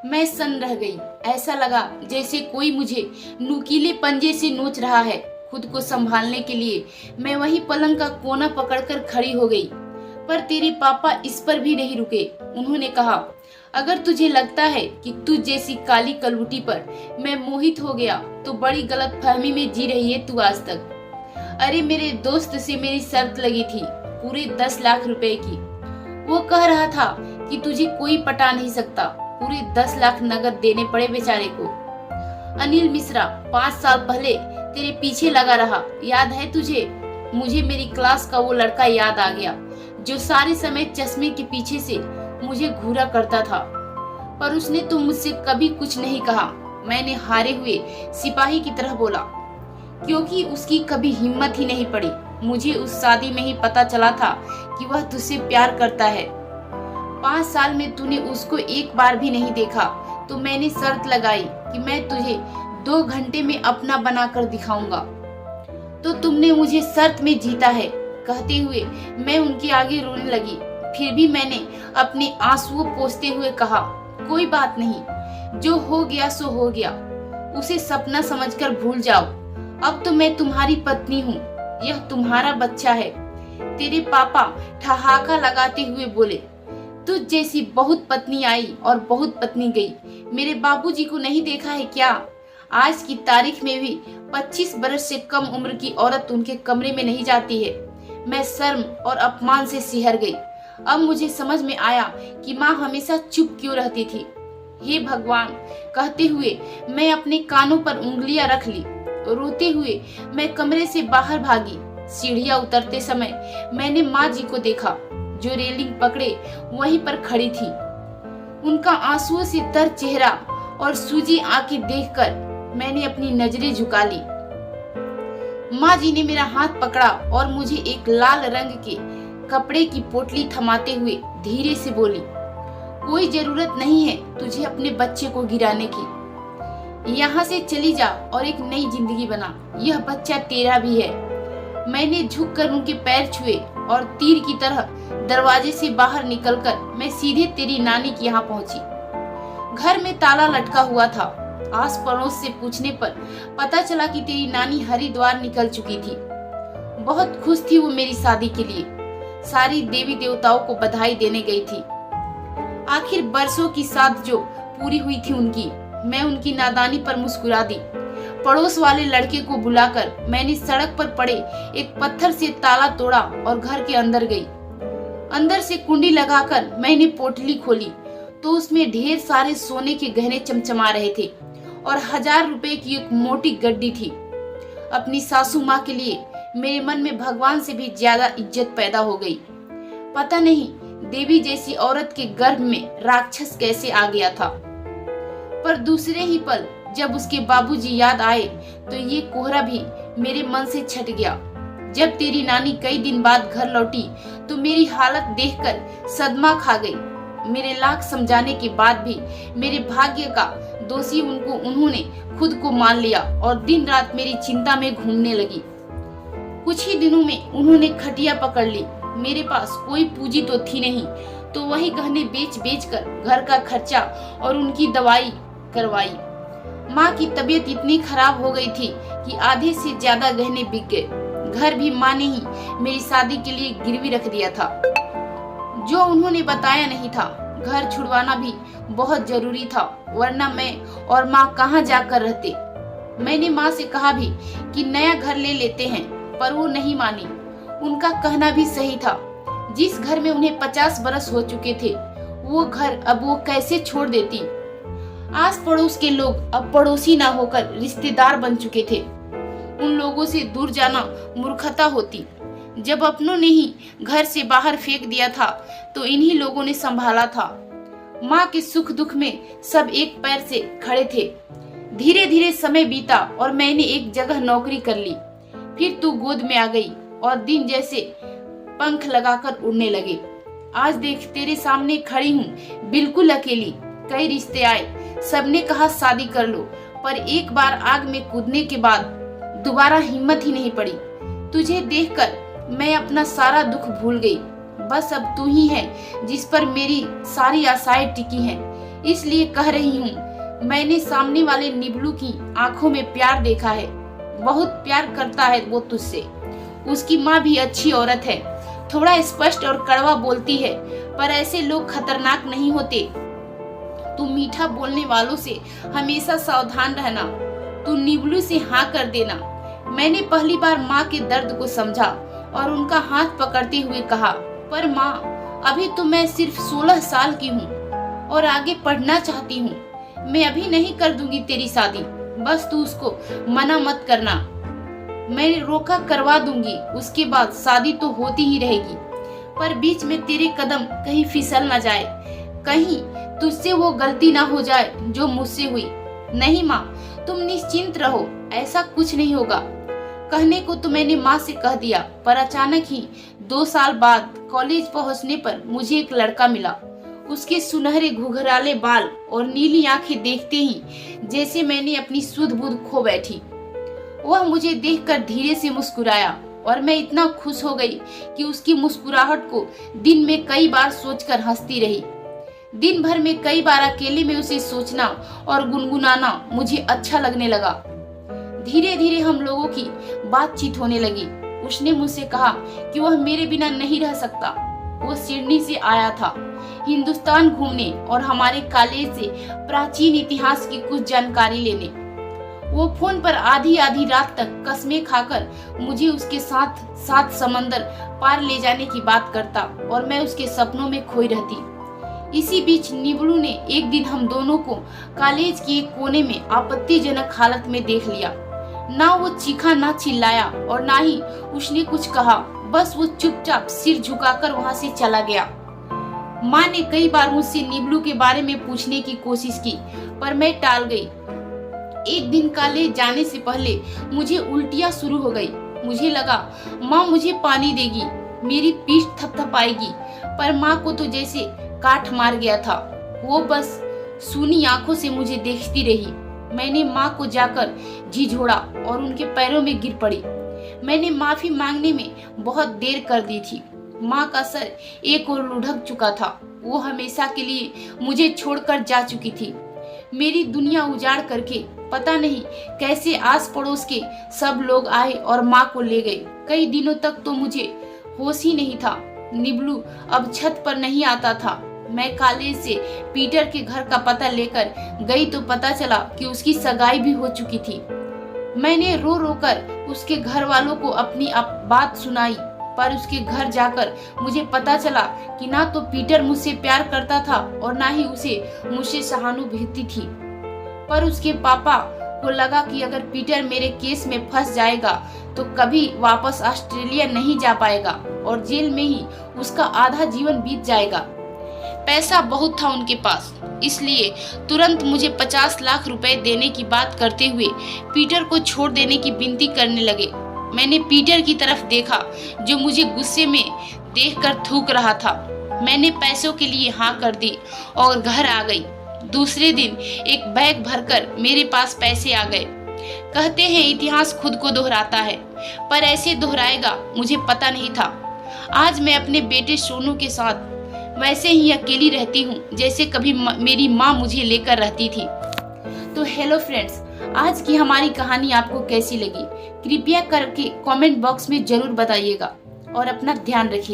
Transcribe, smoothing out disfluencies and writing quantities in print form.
मैं सन्न रह गई। ऐसा लगा जैसे कोई मुझे नुकीले पंजे से नोच रहा है। खुद को संभालने के लिए मैं वही पलंग का कोना पकड़कर खड़ी हो गई, पर तेरे पापा इस पर भी नहीं रुके। उन्होंने कहा, अगर तुझे लगता है कि तुझ जैसी काली कलबुटी पर मैं मोहित हो गया तो बड़ी गलत फहमी में जी रही है तू आज तक। अरे मेरे दोस्त से मेरी शर्त लगी थी पूरे 10 लाख रुपए की। वो कह रहा था कि तुझे कोई पटा नहीं सकता। पूरे 10 लाख नगद देने पड़े बेचारे को। अनिल मिश्रा 5 साल पहले तेरे पीछे लगा रहा, याद है तुझे? मुझे मेरी क्लास का वो लड़का याद आ गया जो सारे समय चश्मे के पीछे से मुझे घूरा करता था, पर उसने तो मुझसे कभी कुछ नहीं कहा। मैंने हारे हुए सिपाही की तरह बोला, क्योंकि उसकी कभी हिम्मत ही नहीं पड़ी। मुझे उस शादी में ही पता चला था कि वह तुझसे प्यार करता है। 5 साल में तूने उसको एक बार भी नहीं देखा, तो मैंने शर्त लगाई कि मैं तुझे 2 घंटे में अपना बनाकर दिखाऊंगा। तो तुमने मुझे शर्त में जीता है। कहते हुए मैं उनके आगे रोने लगी। फिर भी मैंने अपने आंसुओं पोंछते हुए कहा, कोई बात नहीं, जो हो गया सो हो गया, उसे सपना समझकर भूल जाओ। अब तो मैं तुम्हारी पत्नी हूँ, यह तुम्हारा बच्चा है। तेरे पापा ठहाका लगाते हुए बोले, तुझ जैसी बहुत पत्नी आई और बहुत पत्नी गई। मेरे बाबूजी को नहीं देखा है क्या? आज की तारीख में भी 25 बरस से कम उम्र की औरत उनके कमरे में नहीं जाती है। मैं शर्म और अपमान से सिहर गई। अब मुझे समझ में आया कि माँ हमेशा चुप क्यों रहती थी। हे भगवान, कहते हुए मैं अपने कानों पर उंगलियां रख ली। रोते हुए मैं कमरे से बाहर भागी। सीढ़ियां उतरते समय मैंने माँ जी को देखा, जो रेलिंग पकड़े वहीं पर खड़ी थी। उनका आंसुओं से तर चेहरा और सूजी आंखें देखकर मैंने अपनी नजरें झुका ली। माँ जी ने मेरा हाथ पकड़ा और मुझे एक लाल रंग के कपड़े की पोटली थमाते हुए धीरे से बोली, कोई जरूरत नहीं है तुझे अपने बच्चे को गिराने की। यहाँ से चली जा और एक नई जिंदगी बना। यह बच्चा तेरा भी है। मैंने झुककर उनके पैर छुए और तीर की तरह दरवाजे से बाहर निकलकर मैं सीधे तेरी नानी के यहाँ पहुंची। घर में ताला लटका हुआ था। आस पड़ोस से पूछने पर पता चला कि तेरी नानी हरिद्वार निकल चुकी थी। बहुत खुश थी वो मेरी शादी के लिए। सारी देवी देवताओं को बधाई देने गई थी। आखिर बरसों की साथ जो पूरी हुई थी उनकी। मैं उनकी नादानी पर मुस्कुरा दी। पड़ोस वाले लड़के को बुलाकर मैंने सड़क पर पड़े एक पत्थर से ताला तोड़ा और घर के अंदर गई। अंदर से कुंडी लगाकर मैंने पोटली खोली तो उसमें ढेर सारे सोने के गहने चमचमा रहे थे और 1000 रुपए की एक मोटी गड्डी थी। अपनी सासू माँ के लिए मेरे मन में भगवान से भी ज्यादा इज्जत पैदा हो गई। पता नहीं देवी जैसी औरत के गर्भ में राक्षस कैसे आ गया था। पर दूसरे ही पल जब उसके बाबूजी याद आए तो ये कोहरा भी मेरे मन से छट गया। जब तेरी नानी कई दिन बाद घर लौटी तो मेरी हालत देखकर सदमा खा गई। मेरे लाख समझाने के बाद भी मेरे भाग्य का दोषी उन्होंने खुद को मान लिया और दिन रात मेरी चिंता में घूमने लगी। कुछ ही दिनों में उन्होंने खटिया पकड़ ली। मेरे पास कोई पूंजी तो थी नहीं, तो वही गहने बेच बेच कर घर का खर्चा और उनकी दवाई करवाई। माँ की तबीयत इतनी खराब हो गई थी कि आधे से ज्यादा गहने बिक गए। घर भी माँ ने ही मेरी शादी के लिए गिरवी रख दिया था, जो उन्होंने बताया नहीं था। घर छुड़वाना भी बहुत जरूरी था, वरना मैं और माँ कहाँ जाकर रहते। मैंने माँ से कहा भी कि नया घर ले लेते हैं, पर वो नहीं मानी। उनका कहना भी सही था। जिस घर में उन्हें 50 बरस हो चुके थे, वो घर अब वो कैसे छोड़ देती। आस पड़ोस के लोग अब पड़ोसी ना होकर रिश्तेदार बन चुके थे। उन लोगों से दूर जाना मूर्खता होती। जब अपनों ने ही घर से बाहर फेंक दिया था तो इन्हीं लोगों ने संभाला था। माँ के सुख दुख में सब एक पैर से खड़े थे। धीरे धीरे समय बीता और मैंने एक जगह नौकरी कर ली। फिर तू गोद में आ गई और दिन जैसे पंख लगाकर उड़ने लगे। आज देख तेरे सामने खड़ी हूँ बिल्कुल अकेली। कई रिश्ते आए, सबने कहा शादी कर लो, पर एक बार आग में कूदने के बाद दोबारा हिम्मत ही नहीं पड़ी। तुझे देखकर मैं अपना सारा दुख भूल गई। बस अब तू ही है जिस पर मेरी सारी आशाएं टिकी हैं। इसलिए कह रही हूँ, मैंने सामने वाले निबलू की आंखों में प्यार देखा है। बहुत प्यार करता है वो तुझसे। उसकी माँ भी अच्छी औरत है, थोड़ा स्पष्ट और कड़वा बोलती है, पर ऐसे लोग खतरनाक नहीं होते। तू मीठा बोलने वालों से हमेशा सावधान रहना। तू निबलू से हाँ कर देना। मैंने पहली बार माँ के दर्द को समझा और उनका हाथ पकड़ते हुए कहा, पर माँ, अभी तो मैं सिर्फ 16 साल की हूँ और आगे पढ़ना चाहती हूँ। मैं अभी नहीं कर दूंगी तेरी शादी, बस तू उसको मना मत करना। मैं रोका करवा दूंगी, उसके बाद शादी तो होती ही रहेगी, पर बीच में तेरे कदम कहीं फिसल ना जाए, कहीं तुझसे वो गलती ना हो जाए जो मुझसे हुई। नहीं माँ, तुम निश्चिंत रहो, ऐसा कुछ नहीं होगा। कहने को तो मैंने माँ से कह दिया, पर अचानक ही 2 साल बाद कॉलेज पहुँचने पर मुझे एक लड़का मिला। उसके सुनहरे घुघराले बाल और नीली आंखें देखते ही जैसे मैंने अपनी सुध बुध खो बैठी। वह मुझे देखकर धीरे से मुस्कुराया और मैं इतना खुश हो गई कि उसकी मुस्कुराहट को दिन में कई बार सोचकर हंसती रही। दिन भर में कई बार अकेले में उसे सोचना और गुनगुनाना मुझे अच्छा लगने लगा। धीरे धीरे हम लोगों की बातचीत होने लगी। उसने मुझसे कहा कि वह मेरे बिना नहीं रह सकता। वो सिडनी से आया था हिंदुस्तान घूमने और हमारे कॉलेज से प्राचीन इतिहास की कुछ जानकारी लेने। वो फोन पर आधी आधी रात तक कसमें खाकर मुझे उसके साथ 7 समंदर पार ले जाने की बात करता और मैं उसके सपनों में खोई रहती। इसी बीच निबलू ने एक दिन हम दोनों को कॉलेज के एक कोने में आपत्तिजनक हालत में देख लिया। ना वो चीखा, ना चिल्लाया और ना ही उसने कुछ कहा। बस वो चुपचाप सिर झुकाकर वहां से चला गया। माँ ने कई बार मुझसे निबलू के बारे में पूछने की कोशिश की, पर मैं टाल गई। एक दिन कॉलेज जाने से पहले मुझे उल्टियाँ शुरू हो गई। मुझे लगा माँ मुझे पानी देगी, मेरी पीठ थपथपाएगी, पर माँ को तो जैसे काठ मार गया था। वो बस सूनी आंखों से मुझे देखती रही। मैंने माँ को जाकर झिझोड़ा और उनके पैरों में गिर पड़ी। मैंने माफी मांगने में बहुत देर कर दी थी। माँ का सर एक ओर लुढ़क चुका था। वो हमेशा के लिए मुझे छोड़कर जा चुकी थी। मेरी दुनिया उजाड़ करके पता नहीं कैसे आस पड़ोस के सब लोग आए और माँ को ले गए। कई दिनों तक तो मुझे होश ही नहीं था। निबलू अब छत पर नहीं आता था। मैं कॉलेज से पीटर के घर का पता लेकर गई तो पता चला कि उसकी सगाई भी हो चुकी थी। मैंने रो रो कर उसके घर वालों को अपनी बात सुनाई, पर उसके घर जाकर मुझे पता चला कि ना तो पीटर मुझसे प्यार करता था और ना ही उसे मुझसे सहानुभूति थी। पर उसके पापा को लगा कि अगर पीटर मेरे केस में फंस जाएगा तो कभी वापस ऑस्ट्रेलिया नहीं जा पाएगा और जेल में ही उसका आधा जीवन बीत जाएगा। पैसा बहुत था उनके पास, इसलिए तुरंत मुझे 50 लाख रुपए देने की बात करते हुए पीटर को छोड़ देने की विनती करने लगे। मैंने पीटर की तरफ देखा जो मुझे गुस्से में देखकर थूक रहा था। मैंने पैसों के लिए हाँ कर दी और घर आ गई। दूसरे दिन एक बैग भरकर मेरे पास पैसे आ गए। कहते हैं इतिहास खुद को दोहराता है, पर ऐसे दोहराएगा मुझे पता नहीं था। आज मैं अपने बेटे सोनू के साथ वैसे ही अकेली रहती हूँ जैसे कभी मेरी माँ मुझे लेकर रहती थी। तो हेलो फ्रेंड्स, आज की हमारी कहानी आपको कैसी लगी? कृपया करके कमेंट बॉक्स में जरूर बताइएगा और अपना ध्यान रखिए।